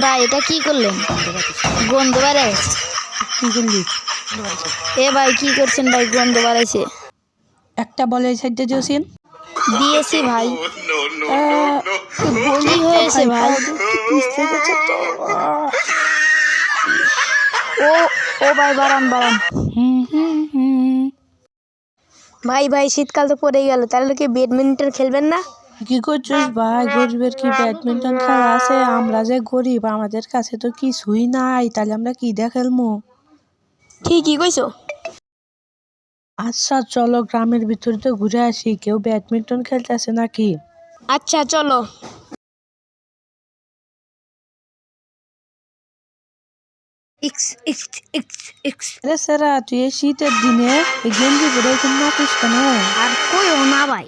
ভাই এটা কি করলেন? গন্ধ বাড়াইছে। কি করলি? এ ভাই কি করছেন ভাই? গন্ধ বাড়াইছে। একটা বলে এই সাইডে দিয়েছেন। দিয়েছি ভাই। কি হয়েছে ভাই? ও ও ভাই বাড়ান বাড়ান। ভাই ভাই শীতকাল তো পড়েই গেল, তাহলে কি ব্যাডমিন্টন খেলবেন না? কি করছিস ভাই? গরিবের কি ব্যাডমিন্টন খেলা আছে? আমরা যে গরিব, আমাদের কাছে তো কিছুই নাই, তাহলে আমরা কি দিয়ে খেলবো? ঠিকই কইছো। আচ্ছা চলো গ্রামের ভিতরে তো ঘুরে আসি, কেউ ব্যাডমিন্টন খেলতেছে নাকি? আচ্ছা চলো। আরে স্যারা, তুই এই শীতের দিনে এই গেঞ্জি পরে এখানে নাচিস কেন? আর কইও না ভাই,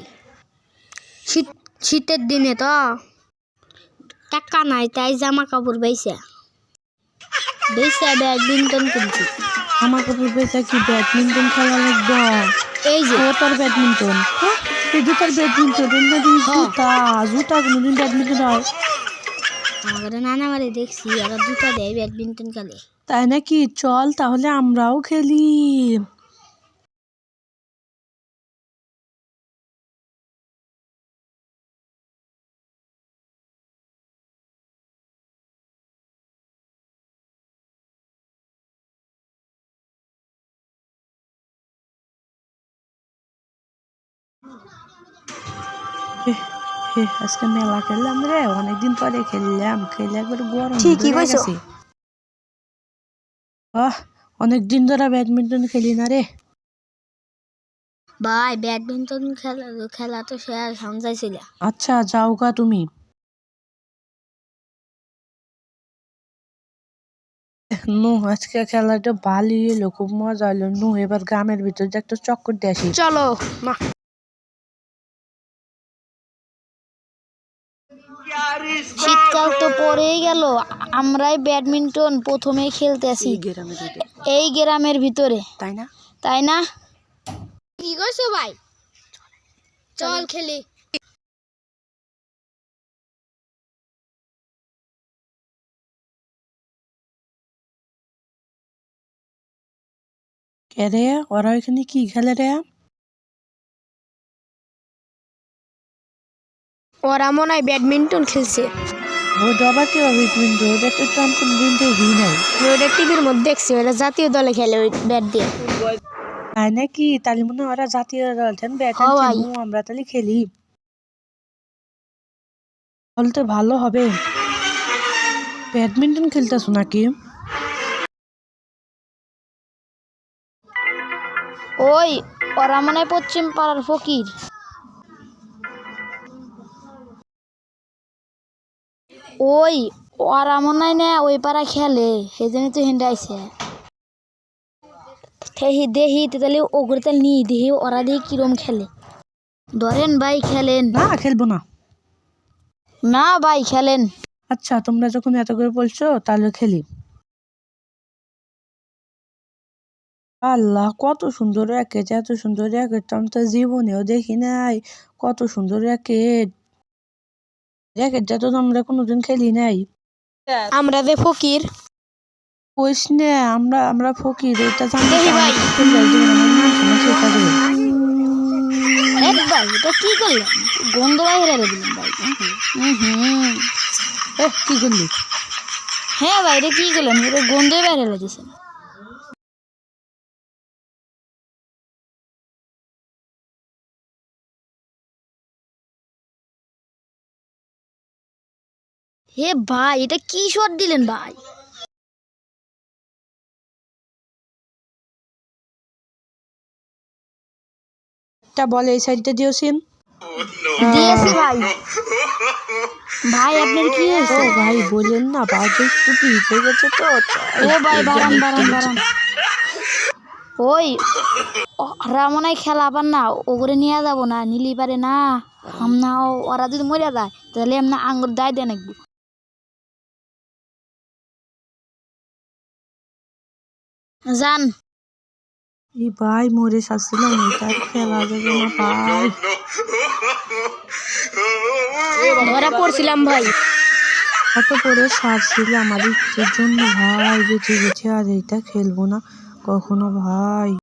শীতের দিনে তো টাকা নাই, তাই জামা কাপড় বেচা ব্যাডমিন্টন কিনছি। জামা কাপড় বেচা কি ব্যাডমিন্টন খেলা লাগবে? এই যে তোর ব্যাডমিন্টন, হ্যাঁ এই জুতার ব্যাডমিন্টন, জুতা জুতা কোনোদিন ব্যাডমিন্টন হয়? আমাদের নানা বাড়ি দেখছি ওরা জুতা দেয় ব্যাডমিন্টন খেলে। তাই নাকি? চল তাহলে আমরাও খেলি। আজকে মেলা খেললাম রে, অনেকদিন পরে খেললাম, খেলে একবার গরম ঠিকই কইছো। অনেকদিন ধরে ব্যাডমিন্টন খেলি না রে। ভাই ব্যাডমিন্টন খেলা তো শেষ সমঝাইছিল। আচ্ছা যাও গা তুমি। আজকে খেলাটা ভালোই এলো, খুব মজা হলো। এবার গ্রামের ভিতর যে একটা চক্কর দিয়ে আসি। চলো না। শীতকাল তো পড়েই গেল, আমরাই ব্যাডমিন্টন প্রথমে খেলতেছি এই গ্রামের ভিতরে, তাই না? তাই না? কি কইছো ভাই? চল খেলি। কে রে, ওরা এখানে কি খেলে রে? ওরা মনে হয় ব্যাডমিন্টন খেলছে। ওটা আবার কেউ ব্যাডমিন্টন? ওটা তো আমি কোনদিন দেখি নাই। ওটা টিভির মধ্যে দেখছি, ওরা জাতীয় দলে খেলে ওই ব্যাট দিয়ে। তাই নাকি? তাহলে মনে হয় ওরা জাতীয় দল ব্যাট আনছে, আমরা তাহলে খেলি, বলতে ভালো হবে। ব্যাডমিন্টন খেলতেছো নাকি? ওই ওরা মনে হয় পশ্চিম পাড়ার ফকির। ওই ওরা মনে হয় না ওই পাড়া খেলে, সেই জন্য তো হেন্ডে আইসে। দেহি তাহলে ওগুলো তাহলে নিয়ে দেহি ওরা দেখি কিরম খেলে। ধরেন ভাই খেলেন। না খেলবো না। না ভাই খেলেন। আচ্ছা তোমরা যখন এত করে বলছো তাহলে খেলি। আল্লাহ কত সুন্দর র্যাকেট, এত সুন্দর র্যাকেট তো আমি তো জীবনেও দেখি নাই। কত সুন্দর র্যাকেট, র্যাকেটটা তো আমরা কোনোদিন খেলি নাই। আমরা যে ফকির। কইস না, আমরা আমরা ফকির, এটা জানি ভাই ভাই এটা কি করলেন? গন্ধ বাইরে দিলেন ভাই। কি করলি? হ্যাঁ ভাই এটা কি করলেন? এটা গন্ধ বাইরে দিয়েছেন। হে ভাই এটা কি শট দিলেন ভাই? একটা বল এই সাইডটা দিয়েছেন। দিয়েছি ভাই। ভাই আপনার কি হয়েছে? ভাই বলেন না, বাজে একটু পিট হয়ে গেছে তো। ও ভাই বাড়ান বাড়ান বাড়ান। ওই ওরা মনে হয় খেলা আবার না, ওগুলো নিয়ে যাবো না, নিলি পারে না। না ওরা যদি মরে যায় তাহলে এমনি আঙ্গুর দায় দেন একটু। যান। ভাই মরে শাসছিলাম, তার খেলা যাবে না ভাই। ধরা পড়ছিলাম ভাই। কত করে সারছিল আমার ইচ্ছের জন্য ভাই, বেঁচে গেছে আর এইটা খেলবো না কখনো ভাই।